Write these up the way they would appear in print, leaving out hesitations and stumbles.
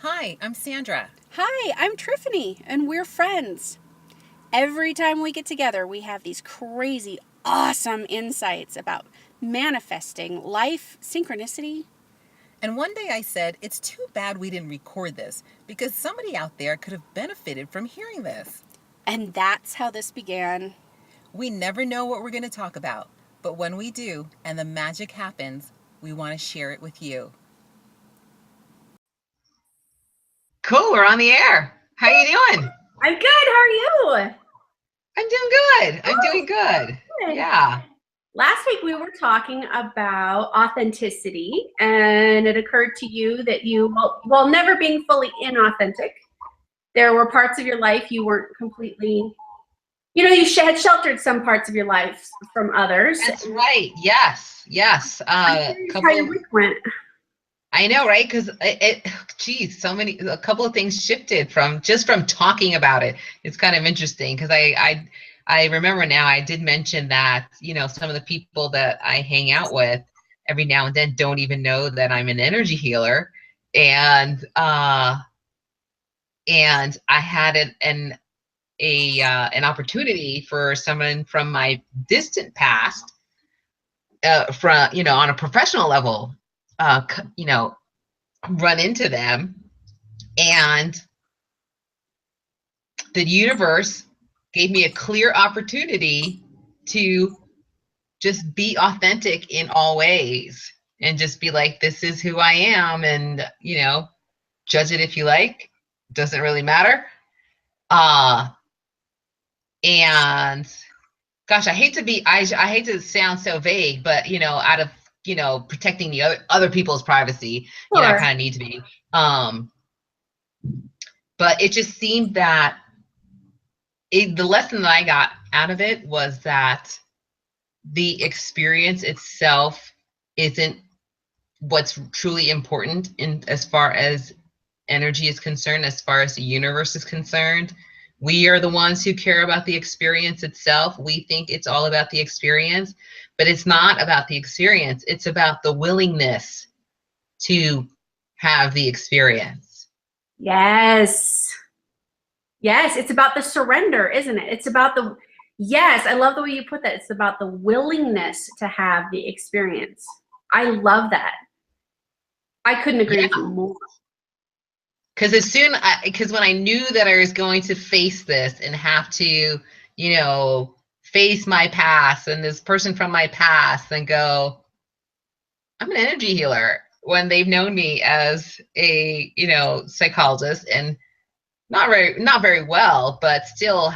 Hi, I'm Sandra. Hi, I'm Triffany, and we're friends. Every time we get together, we have these crazy, awesome insights about manifesting, life, synchronicity. And one day I said, it's too bad we didn't record this because somebody out there could have benefited from hearing this. And that's how this began. We never know what we're going to talk about, but when we do and the magic happens, we want to share it with you. Cool, we're on the air. How you doing? I'm good. How are you? I'm doing good. I'm doing good. Good. Yeah. Last week we were talking about authenticity, and it occurred to you that while never being fully inauthentic, there were parts of your life you weren't completely, you had sheltered some parts of your life from others. That's right. Yes. Yes. I'm curious how your week went. I know, right? Because geez, a couple of things shifted from talking about it. It's kind of interesting because I remember now I did mention that, some of the people that I hang out with every now and then don't even know that I'm an energy healer. And I had an opportunity for someone from my distant past, on a professional level, run into them, and the universe gave me a clear opportunity to just be authentic in all ways and just be like, this is who I am, and judge it if you like, doesn't really matter. And gosh, I hate to sound so vague, but out of protecting the other people's privacy, Sure. I kind of need to be. But it just seemed that the lesson that I got out of it was that the experience itself isn't what's truly important in as far as energy is concerned, as far as the universe is concerned. We are the ones who care about the experience itself. We think it's all about the experience, but it's not about the experience. It's about the willingness to have the experience. Yes. Yes, it's about the surrender, isn't it? It's about yes, I love the way you put that. It's about the willingness to have the experience. I love that. I couldn't agree with you more. Because when I knew that I was going to face this and have to, face my past and this person from my past and go, I'm an energy healer, when they've known me as a, psychologist, and not very well, but still,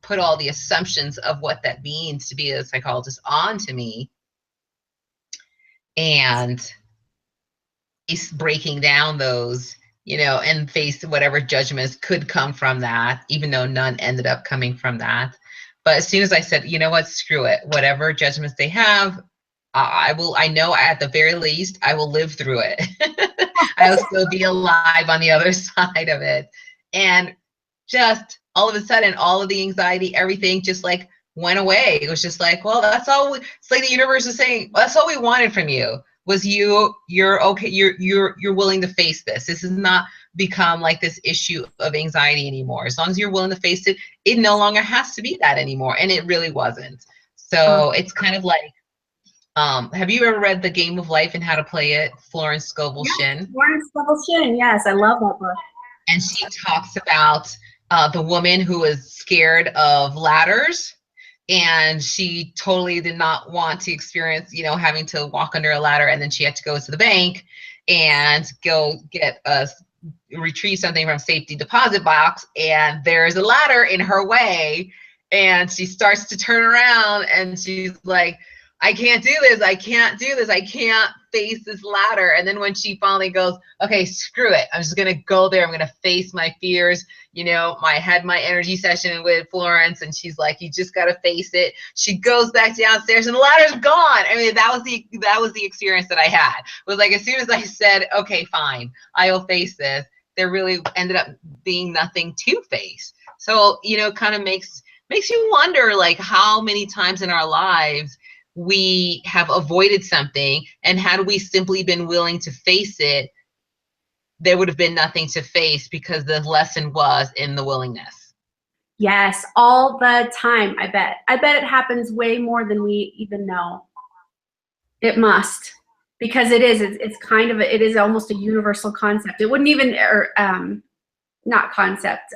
put all the assumptions of what that means to be a psychologist onto me, and breaking down those, and face whatever judgments could come from that, even though none ended up coming from that. But as soon as I said, you know what, screw it, whatever judgments they have, I know at the very least I will live through it. I will still be alive on the other side of it. And just all of a sudden, all of the anxiety, everything just like went away. It was just like, well, that's all. It's like the universe is saying, well, that's all we wanted from you, was you're okay. You're willing to face this. This has not become like this issue of anxiety anymore. As long as you're willing to face it, it no longer has to be that anymore. And it really wasn't. So it's kind of like, have you ever read The Game of Life and How to Play It? Florence Scovel Shinn. Yes, Florence Scovel Shinn. Yes, I love that book. And she talks about the woman who was scared of ladders, and she totally did not want to experience, having to walk under a ladder, and then she had to go to the bank and go retrieve something from safety deposit box, and there's a ladder in her way, and she starts to turn around, and she's like, I can't do this. I can't do this. I can't face this ladder. And then when she finally goes, okay, screw it, I'm just going to go there. I'm going to face my fears. I had my energy session with Florence, and she's like, you just got to face it. She goes back downstairs and the ladder's gone. I mean, that was the experience that I had. It was like, as soon as I said, okay, fine, I'll face this, there really ended up being nothing to face. So, kind of makes you wonder, like, how many times in our lives we have avoided something, and had we simply been willing to face it, there would have been nothing to face because the lesson was in the willingness. Yes, all the time, I bet. I bet it happens way more than we even know. It must, because it's kind of, it is almost a universal concept. It wouldn't even, or not concept,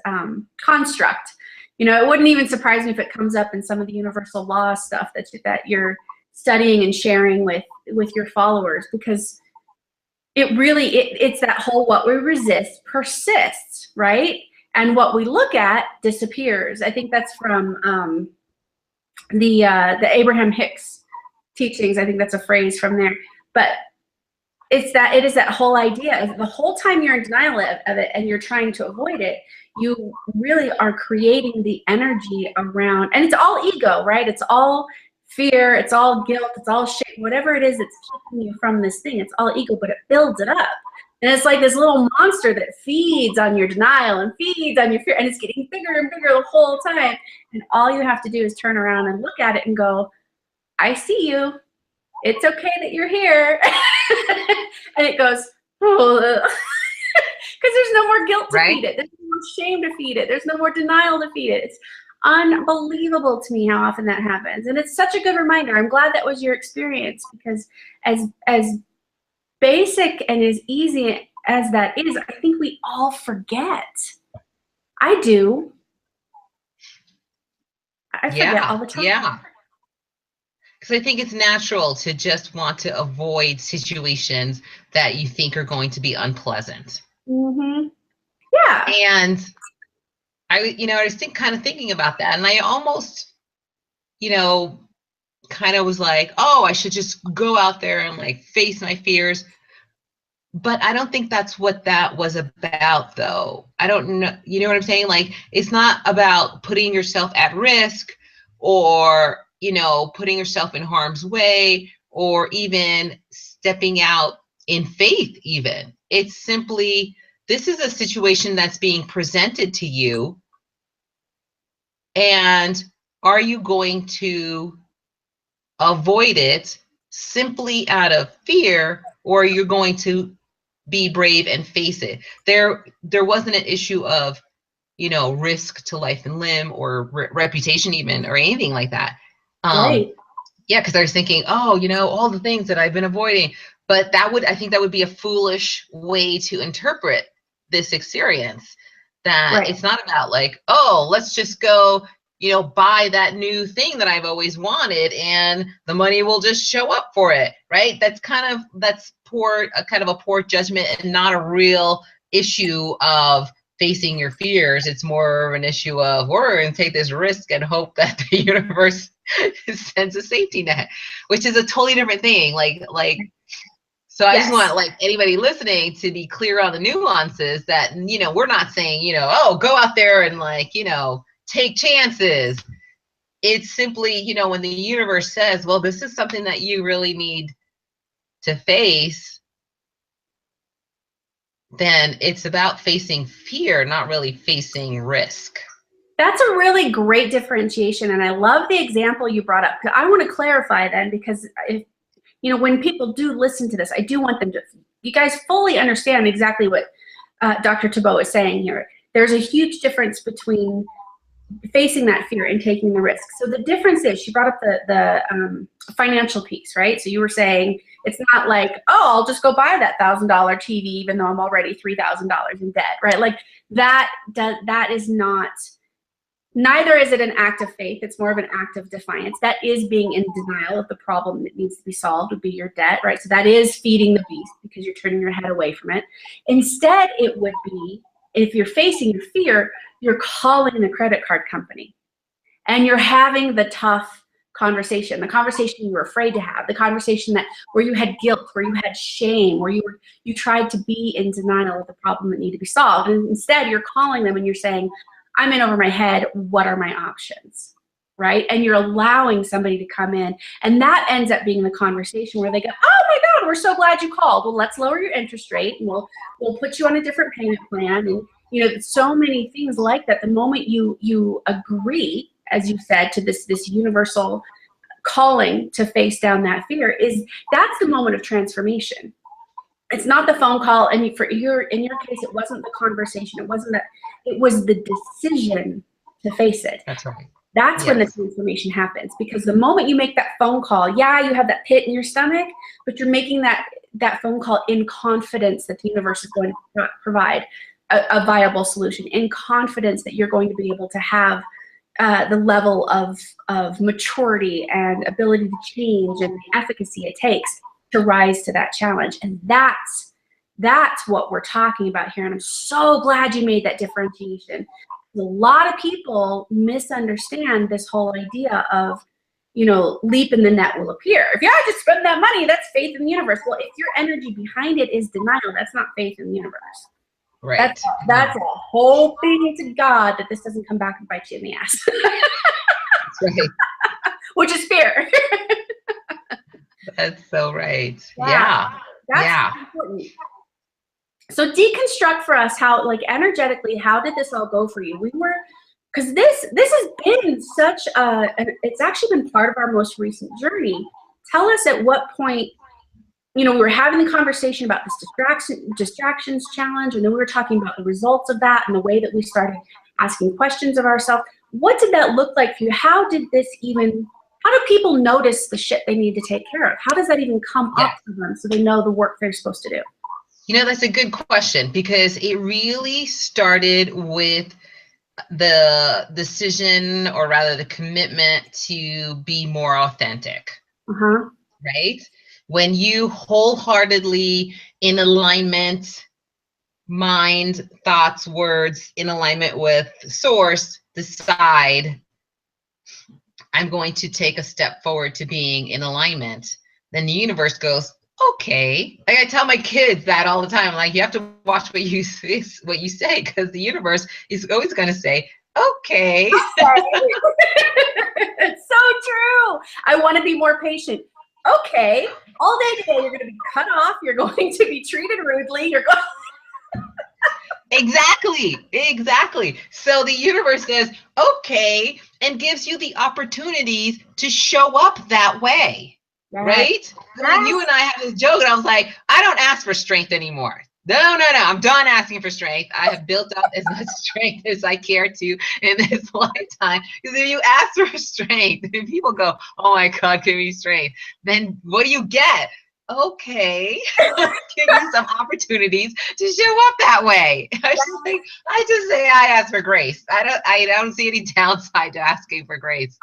construct. You know, it wouldn't even surprise me if it comes up in some of the universal law stuff that you're studying and sharing with your followers, because it really, it's that whole what we resist persists, right? And what we look at disappears. I think that's from the Abraham Hicks teachings. I think that's a phrase from there. But it is that whole idea. The whole time you're in denial of it and you're trying to avoid it, you really are creating the energy around, and it's all ego, right? It's all fear, it's all guilt, it's all shame, whatever it is that's keeping you from this thing, it's all ego, but it builds it up. And it's like this little monster that feeds on your denial and feeds on your fear, and it's getting bigger and bigger the whole time. And all you have to do is turn around and look at it and go, I see you. It's okay that you're here. And it goes, oh, because there's no more guilt to feed it. There's no more shame to feed it. There's no more denial to feed it. It's unbelievable to me how often that happens. And it's such a good reminder. I'm glad that was your experience, because as basic and as easy as that is, I think we all forget. I do. I forget all the time. Yeah. Because I think it's natural to just want to avoid situations that you think are going to be unpleasant. Mm-hmm. Yeah. And I was kind of thinking about that, and I almost, kind of was like, oh, I should just go out there and like face my fears. But I don't think that's what that was about, though. I don't know. You know what I'm saying? Like, it's not about putting yourself at risk or, putting yourself in harm's way or even stepping out in faith even. It's simply, this is a situation that's being presented to you. And are you going to avoid it simply out of fear, or are you going to be brave and face it? There wasn't an issue of, risk to life and limb or reputation even, or anything like that. Right. Yeah, because I was thinking, oh, all the things that I've been avoiding. But I think that would be a foolish way to interpret this experience. That It's not about like, oh, let's just go, buy that new thing that I've always wanted and the money will just show up for it, right? That's poor, kind of a poor judgment and not a real issue of facing your fears. It's more of an issue of, we're going to take this risk and hope that the universe sends a safety net, which is a totally different thing. So I just want like anybody listening to be clear on the nuances that, we're not saying, oh, go out there and like, take chances. It's simply, when the universe says, well, this is something that you really need to face, then it's about facing fear, not really facing risk. That's a really great differentiation. And I love the example you brought up. I want to clarify then, because if, when people do listen to this, I do want them to, you guys fully understand exactly what Dr. Thebaud is saying here. There's a huge difference between facing that fear and taking the risk. So the difference is, she brought up the financial piece, right? So you were saying it's not like, oh, I'll just go buy that $1,000 TV even though I'm already $3,000 in debt, right? Like that is not, neither is it an act of faith. It's more of an act of defiance. That is being in denial of the problem that needs to be solved, would be your debt, right? So that is feeding the beast because you're turning your head away from it. Instead, it would be, if you're facing your fear, you're calling the credit card company and you're having the tough conversation, the conversation you were afraid to have, the conversation where you had guilt, where you had shame, where you tried to be in denial of the problem that needed to be solved. And instead you're calling them and you're saying, I'm in over my head. What are my options? Right? And you're allowing somebody to come in, and that ends up being the conversation where they go, oh my God, we're so glad you called. Well, let's lower your interest rate and we'll put you on a different payment plan. And so many things like that. The moment you agree, as you said, to this universal calling to face down that fear, that's the moment of transformation. It's not the phone call, and in your case, it wasn't the conversation. It wasn't that. It was the decision to face it. That's right. That's when the Yes. transformation happens, because the moment you make that phone call, yeah, you have that pit in your stomach, but you're making that phone call in confidence that the universe is going to provide a viable solution, in confidence that you're going to be able to have the level of maturity and ability to change and the efficacy it takes to rise to that challenge. And that's what we're talking about here. And I'm so glad you made that differentiation. A lot of people misunderstand this whole idea of, leap and the net will appear. If I just spend that money, that's faith in the universe. Well, if your energy behind it is denial, that's not faith in the universe. Right. That's a whole thing to God that this doesn't come back and bite you in the ass. That's right. Which is fear. That's so right. Yeah. That's important. So deconstruct for us how, like, energetically, how did this all go for you? Because this has been such it's actually been part of our most recent journey. Tell us at what point, we were having the conversation about this distractions challenge, and then we were talking about the results of that and the way that we started asking questions of ourselves. What did that look like for you? How do people notice the shit they need to take care of? How does that even come up to them so they know the work they're supposed to do? That's a good question, because it really started with the decision, or rather the commitment, to be more authentic. Right? When you wholeheartedly, in alignment, mind, thoughts, words, in alignment with source, decide, I'm going to take a step forward to being in alignment, then the universe goes, okay. Like, I tell my kids that all the time. Like, you have to watch what you say, because the universe is always going to say, okay. It's so true. I want to be more patient. Okay. All day today, you're going to be cut off. You're going to be treated rudely. You're going. Exactly. So the universe says, okay, and gives you the opportunities to show up that way. Right? When you and I had this joke, and I was like, I don't ask for strength anymore. No. I'm done asking for strength. I have built up as much strength as I care to in this lifetime. Because if you ask for strength, and people go, oh my God, give me strength, then what do you get? Okay, give you some opportunities to show up that way. I just say I ask for grace. I don't see any downside to asking for grace.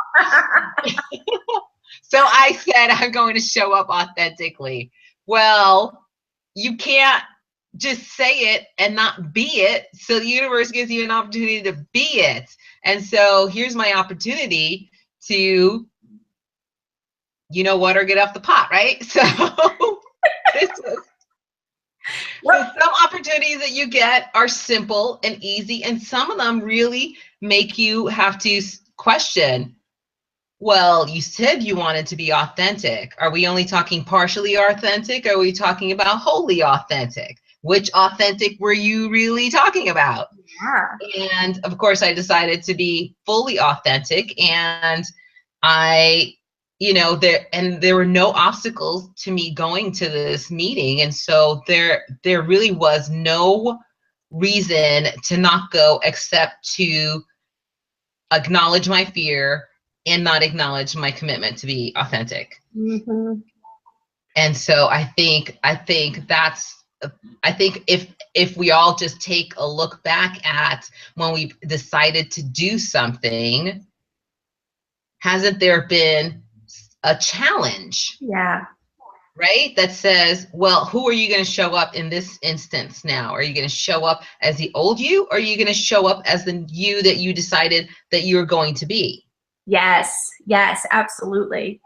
So I said, I'm going to show up authentically. Well, you can't just say it and not be it. So the universe gives you an opportunity to be it. And so here's my opportunity to, or get off the pot, right? So some opportunities that you get are simple and easy, and some of them really make you have to question, well, you said you wanted to be authentic. Are we only talking partially authentic? Or are we talking about wholly authentic? Which authentic were you really talking about? Yeah. And of course, I decided to be fully authentic, and there were no obstacles to me going to this meeting. And so there really was no reason to not go, except to acknowledge my fear and not acknowledge my commitment to be authentic. And so I think if we all just take a look back at when we decided to do something, hasn't there been a challenge? Yeah. Right? That says, well, who are you going to show up in this instance now? Are you going to show up as the old you, or are you going to show up as the you that you decided that you're going to be? Yes, absolutely.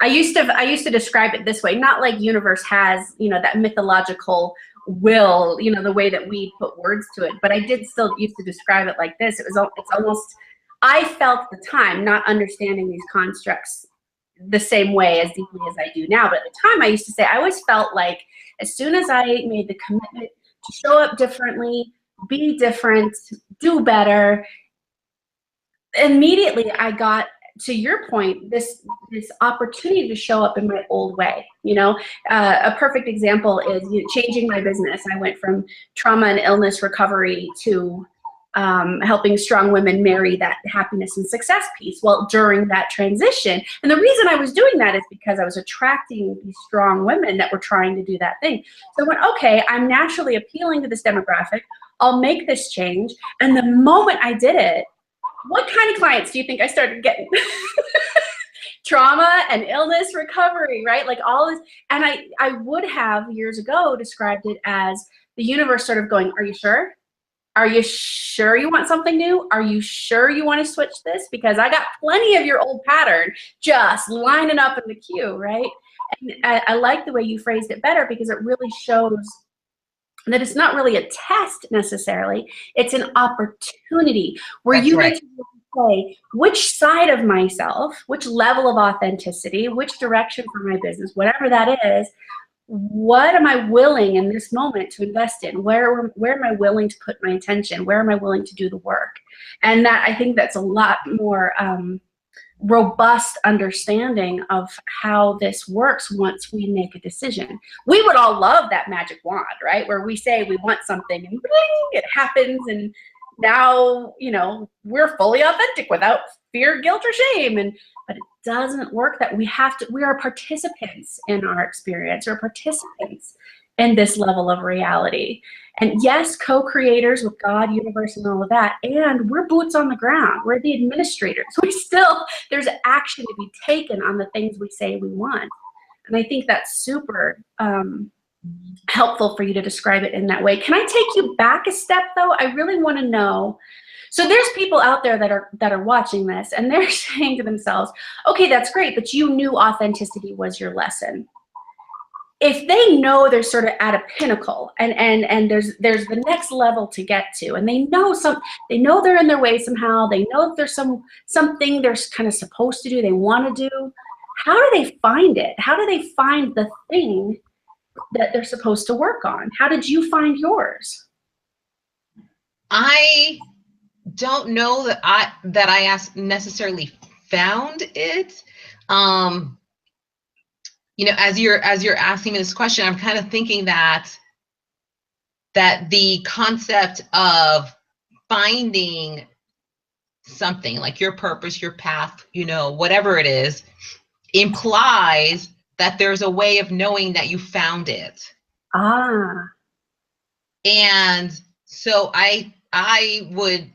I used to describe it this way, not like universe has, that mythological will, the way that we put words to it, but I did still used to describe it like this. It's almost, I felt at the time not understanding these constructs the same way as deeply as I do now. But at the time I used to say, I always felt like as soon as I made the commitment to show up differently, be different, do better, immediately I got to your point, this opportunity to show up in my old way. You know, a perfect example is changing my business. I went from trauma and illness recovery to helping strong women marry that happiness and success piece. Well, during that transition, and the reason I was doing that is because I was attracting these strong women that were trying to do that thing. So I went, okay, I'm naturally appealing to this demographic. I'll make this change. And the moment I did it, what kind of clients do you think I started getting? Trauma and illness recovery, right? Like all this. And I would have years ago described it as the universe sort of going, are you sure? Are you sure you want something new? Are you sure you want to switch this? Because I got plenty of your old pattern just lining up in the queue, right? And I like the way you phrased it better, because it really shows that it's not really a test necessarily. It's an opportunity where That's you right. get to say which side of myself, which level of authenticity, which direction for my business, whatever that is, what am I willing in this moment to invest in? Where am I willing to put my attention? Where am I willing to do the work? And that, I think that's a lot more robust understanding of how this works once we make a decision. We would all love that magic wand, right? Where we say we want something and bling, it happens, and now, you know, we're fully authentic without fear, guilt, or shame. But it doesn't work that we are participants in our experience, or participants in this level of reality. And yes, co-creators with God, universe, and all of that. And we're boots on the ground. We're the administrators. There's action to be taken on the things we say we want. And I think that's super helpful for you to describe it in that way. Can I take you back a step though? I really want to know. So there's people out there that are watching this, and they're saying to themselves, okay, that's great, but you knew authenticity was your lesson. If they know they're sort of at a pinnacle, and there's the next level to get to, and they know they're in their way somehow, they know that there's something they're kind of supposed to do, they want to do, how do they find it? How do they find the thing that they're supposed to work on? How did you find yours? I don't know that I necessarily found it. You know, as you're asking me this question, I'm kind of thinking that the concept of finding something like your purpose, your path, you know, whatever it is, implies that there's a way of knowing that you found it. And so I would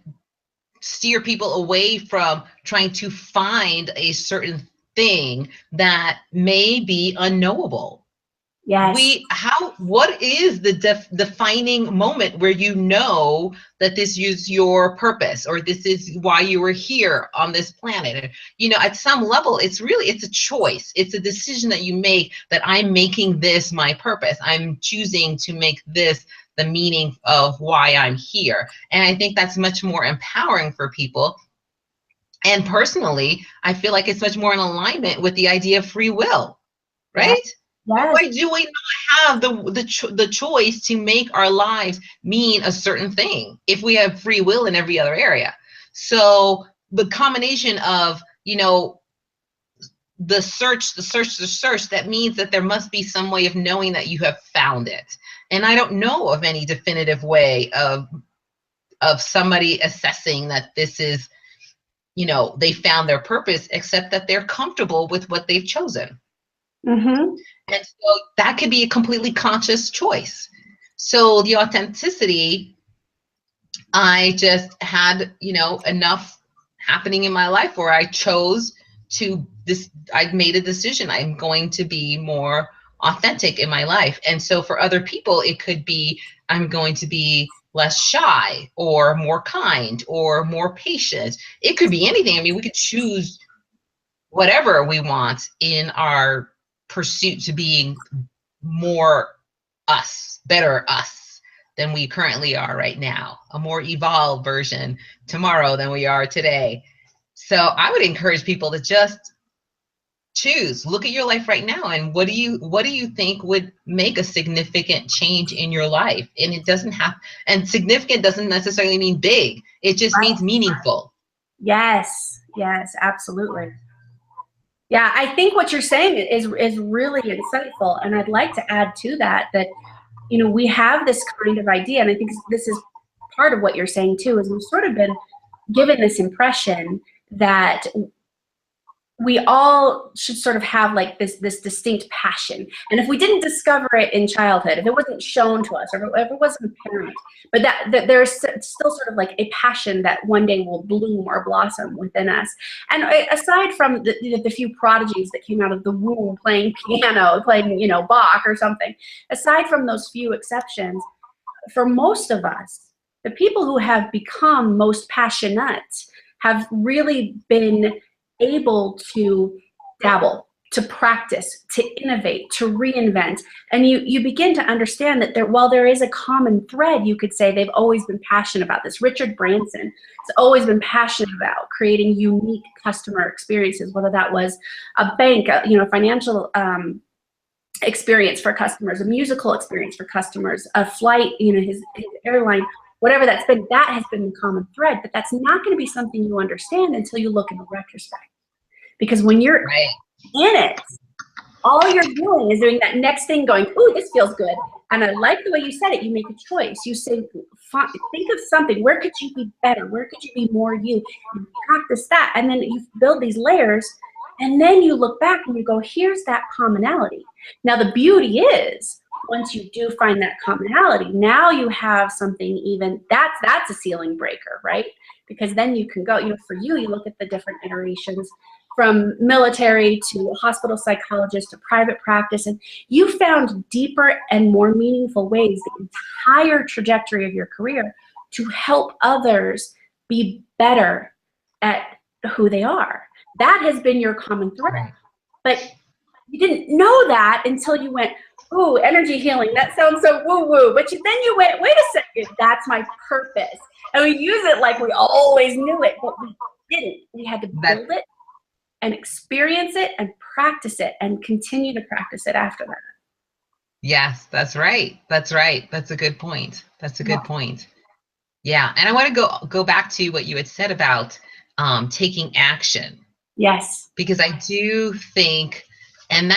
steer people away from trying to find a certain thing that may be unknowable. Yes. What is the defining moment where you know that this is your purpose, or this is why you were here on this planet? You know, at some level, it's a choice. It's a decision that you make, that I'm making this my purpose. I'm choosing to make this the meaning of why I'm here. And I think that's much more empowering for people. And personally, I feel like it's much more in alignment with the idea of free will, right? Yes. Why do we not have the choice to make our lives mean a certain thing if we have free will in every other area? So the combination of, you know, the search, that means that there must be some way of knowing that you have found it. And I don't know of any definitive way of somebody assessing that this is, you know, they found their purpose, except that they're comfortable with what they've chosen. Mm-hmm. And so that could be a completely conscious choice. So the authenticity, I just had, you know, enough happening in my life where I chose to I made a decision. I'm going to be more authentic in my life. And so for other people, it could be, I'm going to be less shy, or more kind, or more patient. It could be anything. I mean, we could choose whatever we want in our pursuit to being more us, better us than we currently are right now, a more evolved version tomorrow than we are today. So I would encourage people to just choose, look at your life right now, and what do you think would make a significant change in your life? And it doesn't have, and significant doesn't necessarily mean big. It just means meaningful. Yes. Yes, absolutely. Yeah, I think what you're saying is really insightful, and I'd like to add to that you know, we have this kind of idea, and I think this is part of what you're saying too, is we've sort of been given this impression that we all should sort of have like this distinct passion, and if we didn't discover it in childhood, if it wasn't shown to us, or if it wasn't apparent, but that there's still sort of like a passion that one day will bloom or blossom within us. And aside from the few prodigies that came out of the womb playing piano, playing, you know, Bach or something, aside from those few exceptions, for most of us, the people who have become most passionate have really been able to dabble, to practice, to innovate, to reinvent. And you begin to understand that while there is a common thread, you could say they've always been passionate about this. Richard Branson has always been passionate about creating unique customer experiences, whether that was a bank, you know, financial experience for customers, a musical experience for customers, a flight, you know, his airline, whatever that's been, that has been the common thread. But that's not going to be something you understand until you look in the retrospect. Because when you're in it, all you're doing is doing that next thing, going, ooh, this feels good. And I like the way you said it. You make a choice. You say, think of something. Where could you be better? Where could you be more you? You practice that. And then you build these layers. And then you look back and you go, here's that commonality. Now, the beauty is, once you do find that commonality, now you have something even, that's a ceiling breaker, right? Because then you can go, you know, for you, you look at the different iterations from military to hospital psychologist to private practice, and you found deeper and more meaningful ways the entire trajectory of your career to help others be better at who they are. That has been your common thread. But you didn't know that until you went, ooh, energy healing, that sounds so woo-woo. But then you went, wait a second, that's my purpose. And we use it like we always knew it, but we didn't. We had to build it and experience it and practice it and continue to practice it after that. Yes, that's right. That's right. That's a good point. That's a good point. Yeah. And I want to go back to what you had said about taking action. Yes. Because I do think, and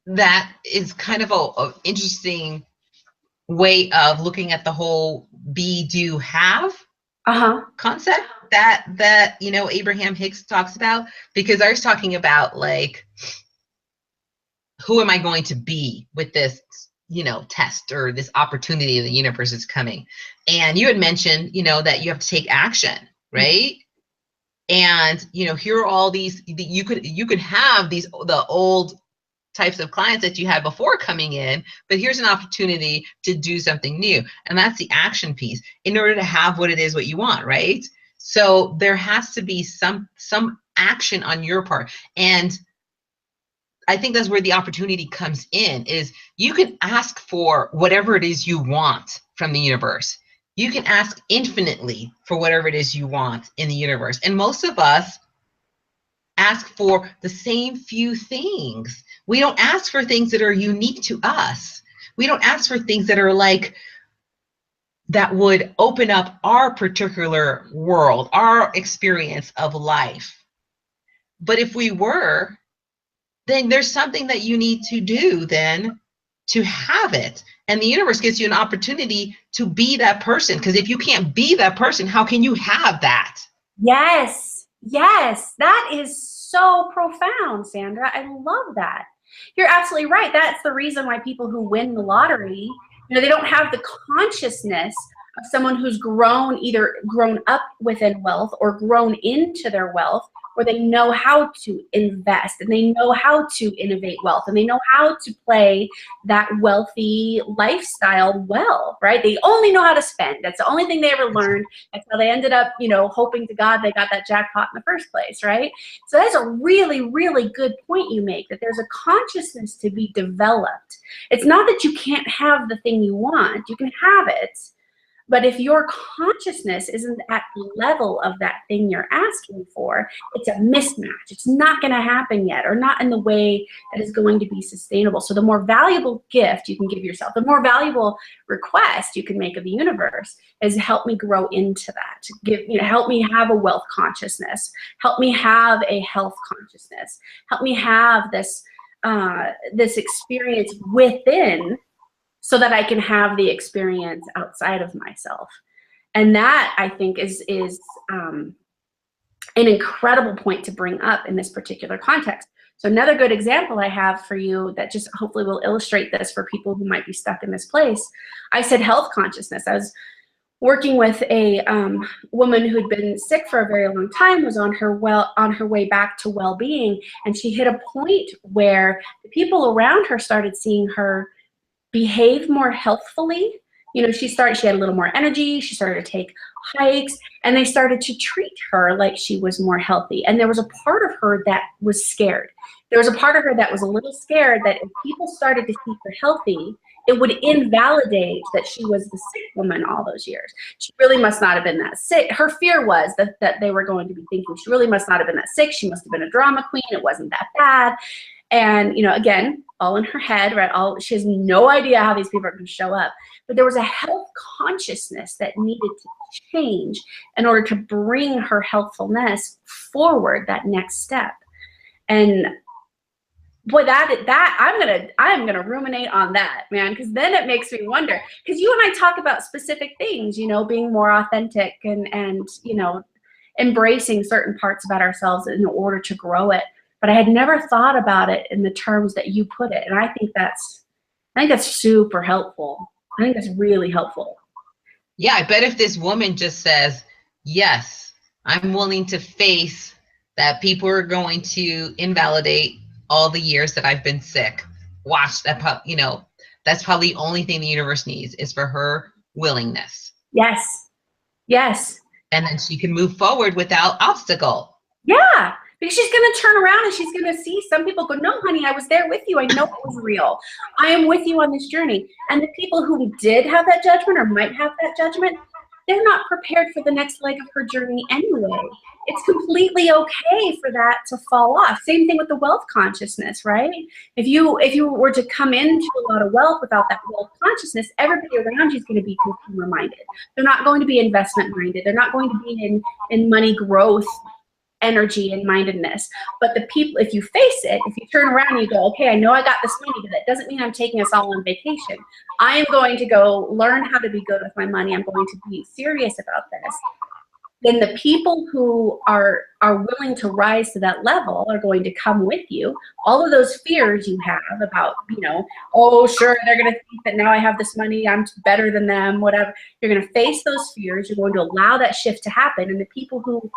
that is kind of a interesting way of looking at the whole be, do, have concept that you know, Abraham Hicks talks about. Because I was talking about, like, who am I going to be with this, you know, test or this opportunity the universe is coming? And you had mentioned, you know, that you have to take action, right? And, you know, here are all these, you could have the old types of clients that you had before coming in, but here's an opportunity to do something new. And that's the action piece in order to have what it is, what you want, right? So there has to be some action on your part. And I think that's where the opportunity comes in, is you can ask for whatever it is you want from the universe. You can ask infinitely for whatever it is you want in the universe. And most of us ask for the same few things. We don't ask for things that are unique to us. We don't ask for things that are like, that would open up our particular world, our experience of life. But if we were, then there's something that you need to do then to have it. And the universe gives you an opportunity to be that person. Because if you can't be that person, how can you have that? Yes. Yes. That is so profound, Sandra. I love that. You're absolutely right. That's the reason why people who win the lottery, you know, they don't have the consciousness of someone who's either grown up within wealth or grown into their wealth, where they know how to invest and they know how to innovate wealth and they know how to play that wealthy lifestyle well, right? They only know how to spend. That's the only thing they ever learned. That's how they ended up, you know, hoping to God they got that jackpot in the first place, right? So that's a really, really good point you make, that there's a consciousness to be developed. It's not that you can't have the thing you want. You can have it, But if your consciousness isn't at the level of that thing you're asking for, it's a mismatch. It's not going to happen yet, or not in the way that is going to be sustainable. So the more valuable gift you can give yourself, the more valuable request you can make of the universe is help me grow into that. Help me have a wealth consciousness. Help me have a health consciousness. Help me have this experience within, so that I can have the experience outside of myself. And that, I think, is an incredible point to bring up in this particular context. So another good example I have for you that just hopefully will illustrate this for people who might be stuck in this place. I said health consciousness. I was working with a woman who'd been sick for a very long time, was on her way back to well-being, and she hit a point where the people around her started seeing her behave more healthfully. She had a little more energy. She started to take hikes, and they started to treat her like she was more healthy. And there was a part of her that was scared. There was a part of her that was a little scared that if people started to see her healthy, it would invalidate that she was the sick woman all those years. She really must not have been that sick. Her fear was that they were going to be thinking she really must not have been that sick. She must have been a drama queen. It wasn't that bad. And, again, all in her head, right? She has no idea how these people are going to show up. But there was a health consciousness that needed to change in order to bring her healthfulness forward, that next step. And boy, I'm gonna ruminate on that, man, because then it makes me wonder. Because you and I talk about specific things, being more authentic and embracing certain parts about ourselves in order to grow it. But I had never thought about it in the terms that you put it, and I think that's super helpful. I think that's really helpful. Yeah, I bet if this woman just says, yes, I'm willing to face that people are going to invalidate all the years that I've been sick. Watch that, that's probably the only thing the universe needs is for her willingness. Yes. And then she can move forward without obstacle. Yeah. Because she's going to turn around and she's going to see some people go, no, honey, I was there with you. I know it was real. I am with you on this journey. And the people who did have that judgment or might have that judgment, they're not prepared for the next leg of her journey anyway. It's completely okay for that to fall off. Same thing with the wealth consciousness, right? If you were to come into a lot of wealth without that wealth consciousness, everybody around you is going to be consumer minded. They're not going to be investment minded. They're not going to be in money growth energy and mindedness. But the people, if you face it, if you turn around and you go, okay, I know I got this money, but that doesn't mean I'm taking us all on vacation. I am going to go learn how to be good with my money. I'm going to be serious about this. Then the people who are willing to rise to that level are going to come with you. All of those fears you have about, oh, sure, they're going to think that now I have this money, I'm better than them, whatever. You're going to face those fears. You're going to allow that shift to happen. And the people who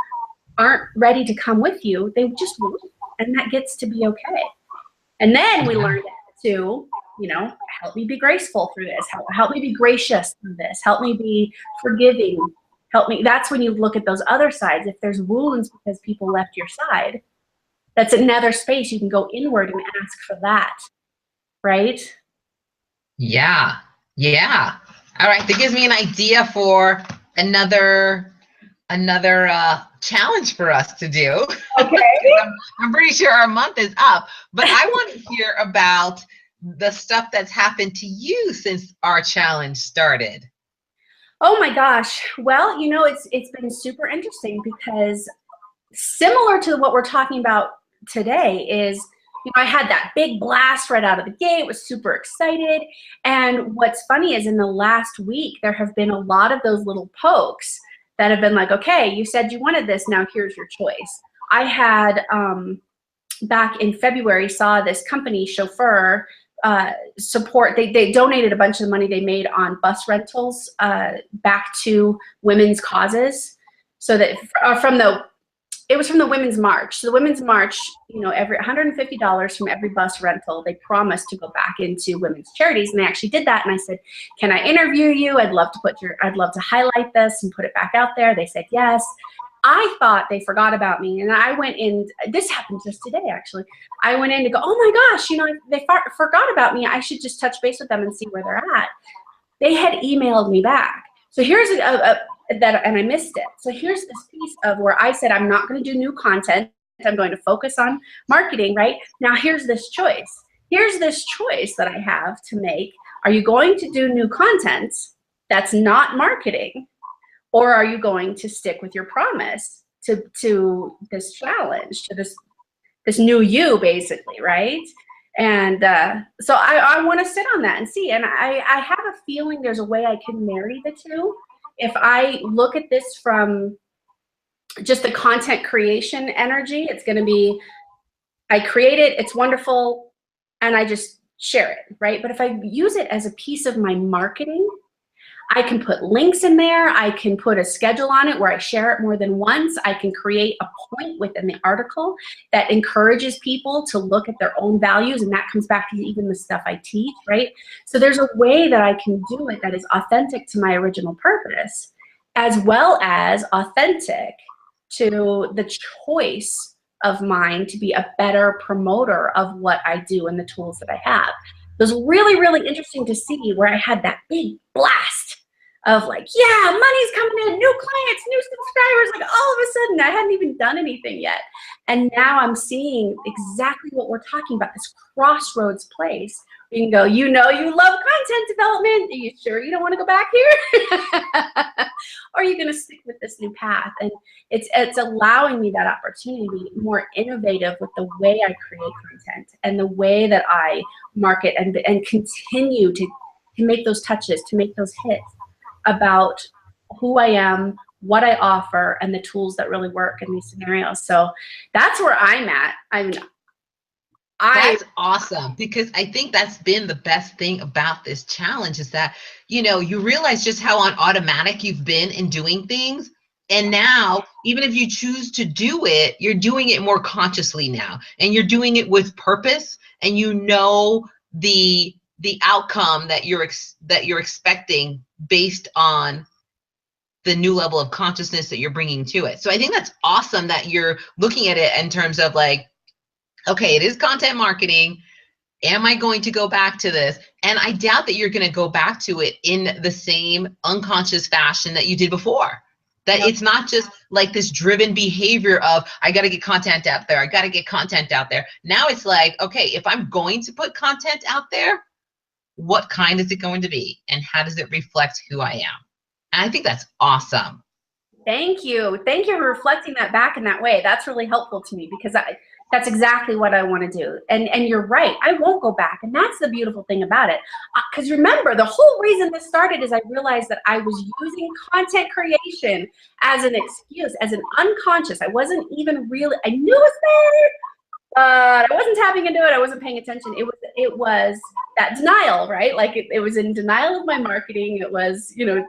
aren't ready to come with you, they just won't, and that gets to be okay. And then we learn to, help me be graceful through this, help me be gracious through this, help me be forgiving, help me. That's when you look at those other sides. If there's wounds because people left your side, that's another space you can go inward and ask for that, right? Yeah. All right, that gives me an idea for another challenge for us to do. Okay. I'm pretty sure our month is up, but I want to hear about the stuff that's happened to you since our challenge started. Oh my gosh. Well, it's been super interesting because similar to what we're talking about today is, I had that big blast right out of the gate, was super excited. And what's funny is in the last week, there have been a lot of those little pokes that have been like, okay, you said you wanted this, now here's your choice. I had, back in February, saw this company, Chauffeur, support, they donated a bunch of the money they made on bus rentals back to women's causes. So that it was from the Women's March. So the Women's March, every $150 from every bus rental, they promised to go back into women's charities, and they actually did that. And I said, can I interview you? I'd love to highlight this and put it back out there. They said yes. I thought they forgot about me, and I went in. This happened just today, actually. I went in to go, oh my gosh, they forgot about me. I should just touch base with them and see where they're at. They had emailed me back. So here's that, and I missed it. So here's this piece of where I said, I'm not going to do new content. I'm going to focus on marketing, right? Now here's this choice. Here's this choice that I have to make. Are you going to do new content that's not marketing? Or are you going to stick with your promise to this challenge, to this new you, basically, right? And so I want to sit on that and see. And I have a feeling there's a way I can marry the two. If I look at this from just the content creation energy, it's going to be, I create it, it's wonderful, and I just share it, right? But if I use it as a piece of my marketing, I can put links in there. I can put a schedule on it where I share it more than once. I can create a point within the article that encourages people to look at their own values, and that comes back to even the stuff I teach, right? So there's a way that I can do it that is authentic to my original purpose, as well as authentic to the choice of mine to be a better promoter of what I do and the tools that I have. It was really, really interesting to see where I had that big blast of like, yeah, money's coming in, new clients, new subscribers, like all of a sudden I hadn't even done anything yet. And now I'm seeing exactly what we're talking about, this crossroads place. You can go, you know, you love content development. Are you sure you don't want to go back here? Or are you going to stick with this new path? And it's allowing me that opportunity to be more innovative with the way I create content and the way that I market and continue to make those touches, to make those hits about who I am, what I offer, and the tools that really work in these scenarios. So that's where I'm at. That's awesome, because I think that's been the best thing about this challenge is that, you know, you realize just how on automatic you've been in doing things. And now, even if you choose to do it, you're doing it more consciously now, and you're doing it with purpose, and you know the outcome that you're expecting based on the new level of consciousness that you're bringing to it. So I think that's awesome that you're looking at it in terms of like, okay, it is content marketing. Am I going to go back to this? And I doubt that you're going to go back to it in the same unconscious fashion that you did before. That It's not just like this driven behavior of, I got to get content out there. I got to get content out there. Now it's like, okay, if I'm going to put content out there, what kind is it going to be? And how does it reflect who I am? And I think that's awesome. Thank you. Thank you for reflecting that back in that way. That's really helpful to me because that's exactly what I want to do. And you're right. I won't go back. And that's the beautiful thing about it. Because remember, the whole reason this started is I realized that I was using content creation as an excuse, as an unconscious. I wasn't even really, I knew it was there, but I wasn't tapping into it. I wasn't paying attention. It was that denial, right? Like it was in denial of my marketing. It was, you know,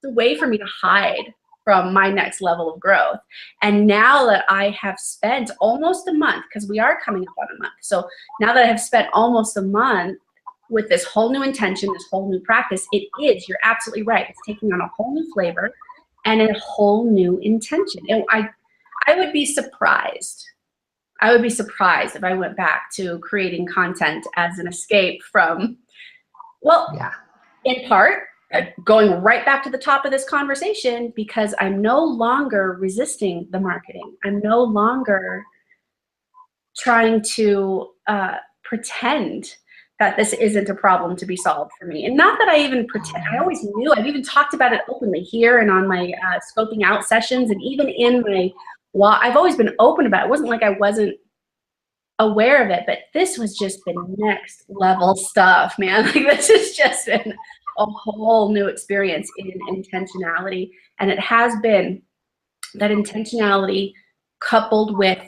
the way for me to hide from my next level of growth. And now that I have spent almost a month, because we are coming up on a month. So now that I have spent almost a month with this whole new intention, this whole new practice, it is, you're absolutely right. It's taking on a whole new flavor and a whole new intention. And I would be surprised. I would be surprised if I went back to creating content as an escape from, well, yeah, in part, going right back to the top of this conversation, because I'm no longer resisting the marketing. I'm no longer trying to pretend that this isn't a problem to be solved for me. And not that I even pretend, I always knew, I've even talked about it openly here and on my scoping out sessions, and even in my, well, I've always been open about it. It wasn't like I wasn't aware of it, but this was just the next level stuff, man. Like this has just been a whole new experience in intentionality. And it has been that intentionality coupled with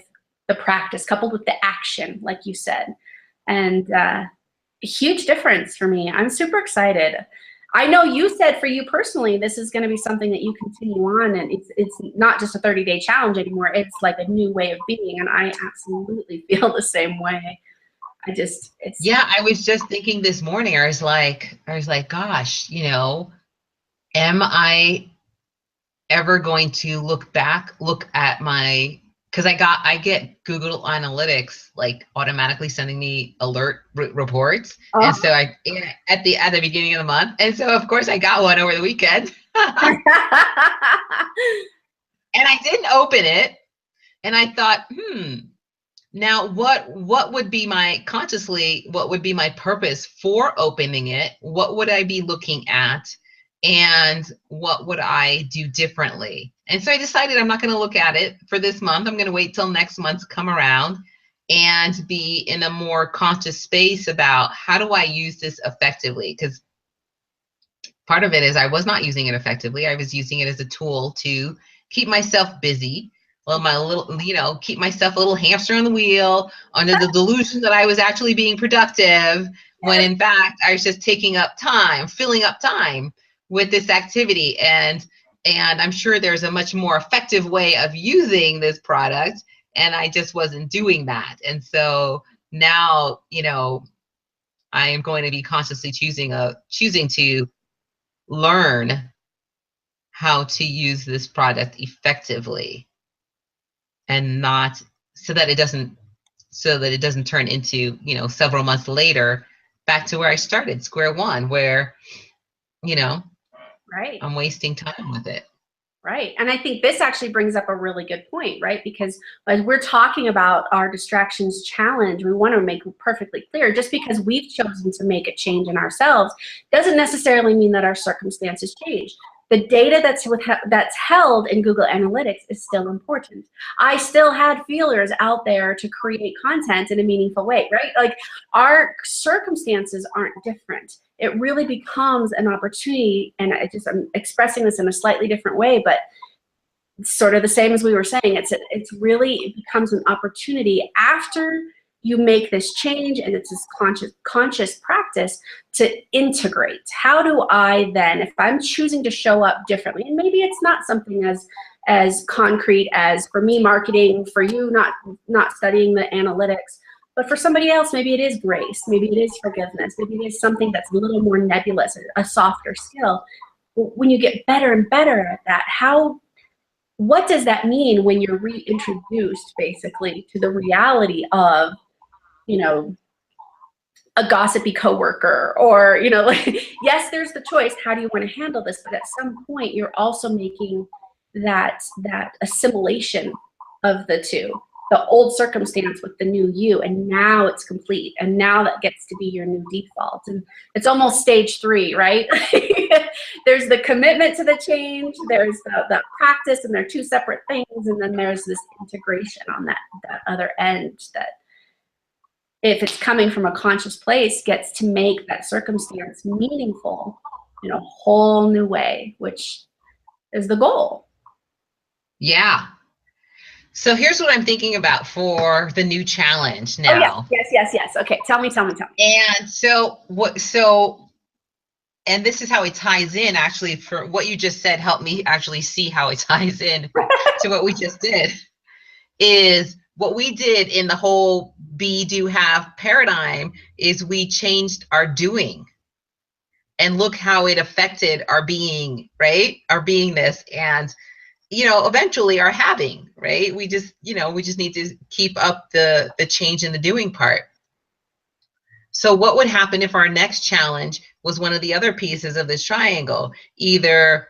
the practice, coupled with the action, like you said. And a huge difference for me. I'm super excited. I know you said for you personally, this is going to be something that you continue on, and it's not just a 30-day challenge anymore. It's like a new way of being, and I absolutely feel the same way. Yeah, I was just thinking this morning, I was like, gosh, you know, am I ever going to look at my, because I get Google Analytics like automatically sending me alert reports. And so at the beginning of the month. And so of course I got one over the weekend. And I didn't open it. And I thought, now what would be my what would be my purpose for opening it? What would I be looking at? And what would I do differently? And so I decided I'm not going to look at it for this month. I'm going to wait till next month to come around and be in a more conscious space about how do I use this effectively? Because part of it is I was not using it effectively. I was using it as a tool to keep myself busy. Well, my little, keep myself a little hamster on the wheel under the delusion that I was actually being productive, when in fact I was just taking up time, filling up time with this activity. And I'm sure there's a much more effective way of using this product, and I just wasn't doing that. And so now, I am going to be consciously choosing to learn how to use this product effectively, and not so that it doesn't turn into, several months later back to where I started, square one, where, Right. I'm wasting time with it. Right. And I think this actually brings up a really good point, right? Because as we're talking about our distractions challenge, we want to make it perfectly clear, just because we've chosen to make a change in ourselves doesn't necessarily mean that our circumstances change. The data that's held in Google Analytics is still important. I still had feelers out there to create content in a meaningful way, right? Like, our circumstances aren't different. It really becomes an opportunity, and I'm expressing this in a slightly different way, but sort of the same as we were saying. It becomes an opportunity after you make this change, and it's this conscious practice to integrate. How do I then, if I'm choosing to show up differently, and maybe it's not something as concrete as, for me, marketing, for you, not studying the analytics, but for somebody else, maybe it is grace, maybe it is forgiveness, maybe it is something that's a little more nebulous, a softer skill. When you get better and better at that, what does that mean when you're reintroduced basically to the reality of, a gossipy coworker, or, yes, there's the choice. How do you want to handle this? But at some point, you're also making that assimilation of the two, the old circumstance with the new you, and now it's complete. And now that gets to be your new default. And it's almost stage 3, right? There's the commitment to the change, there's the practice, and they're two separate things. And then there's this integration on that other end that, if it's coming from a conscious place, gets to make that circumstance meaningful in a whole new way, which is the goal. Yeah. So here's what I'm thinking about for the new challenge now. Oh, yes. Okay, tell me. And and this is how it ties in, actually, for what you just said, help me actually see how it ties in to what we just did, is what we did in the whole be, do, have paradigm is we changed our doing, and look how it affected our being, right? Our beingness, and, eventually our having, right? We just need to keep up the change in the doing part. So what would happen if our next challenge was one of the other pieces of this triangle? Either,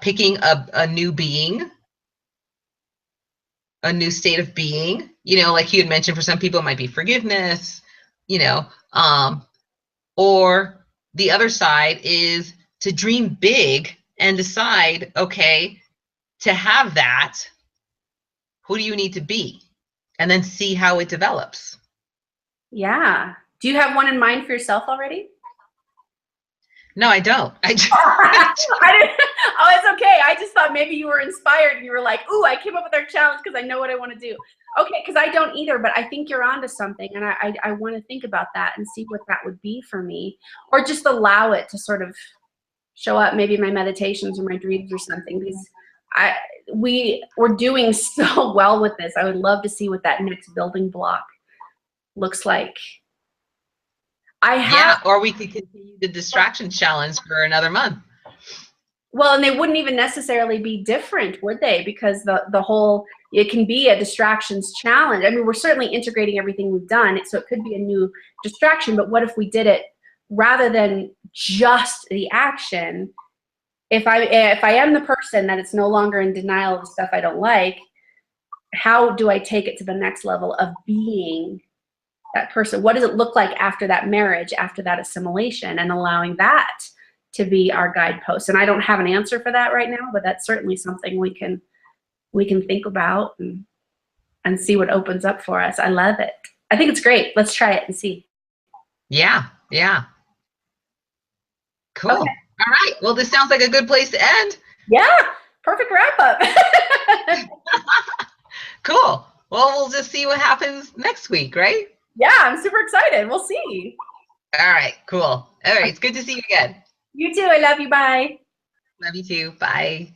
picking a new being, a new state of being, like you had mentioned, for some people it might be forgiveness, or the other side is to dream big and decide, okay, to have that, who do you need to be? And then see how it develops. Yeah. Do you have one in mind for yourself already? No, I don't. I didn't. Oh, it's okay. I just thought maybe you were inspired and you were like, ooh, I came up with our challenge because I know what I want to do. Okay, because I don't either, but I think you're onto something, and I want to think about that and see what that would be for me, or just allow it to sort of show up, maybe in my meditations or my dreams or something. Because we're doing so well with this. I would love to see what that next building block looks like. Or we could continue the distraction challenge for another month. Well, and they wouldn't even necessarily be different, would they? Because the whole, it can be a distractions challenge. I mean, we're certainly integrating everything we've done, so it could be a new distraction, but what if we did it, rather than just the action. If I am the person that it's no longer in denial of the stuff I don't like, how do I take it to the next level of being that person? What does it look like after that marriage, after that assimilation, and allowing that to be our guidepost? And I don't have an answer for that right now, but that's certainly something we can think about and see what opens up for us. I love it. I think it's great. Let's try it and see. Yeah. Cool. Okay. All right. Well, this sounds like a good place to end. Yeah. Perfect wrap up. Cool. Well, we'll just see what happens next week, right? Yeah, I'm super excited. We'll see. All right. Cool. All right. It's good to see you again. You too. I love you. Bye. Love you too. Bye.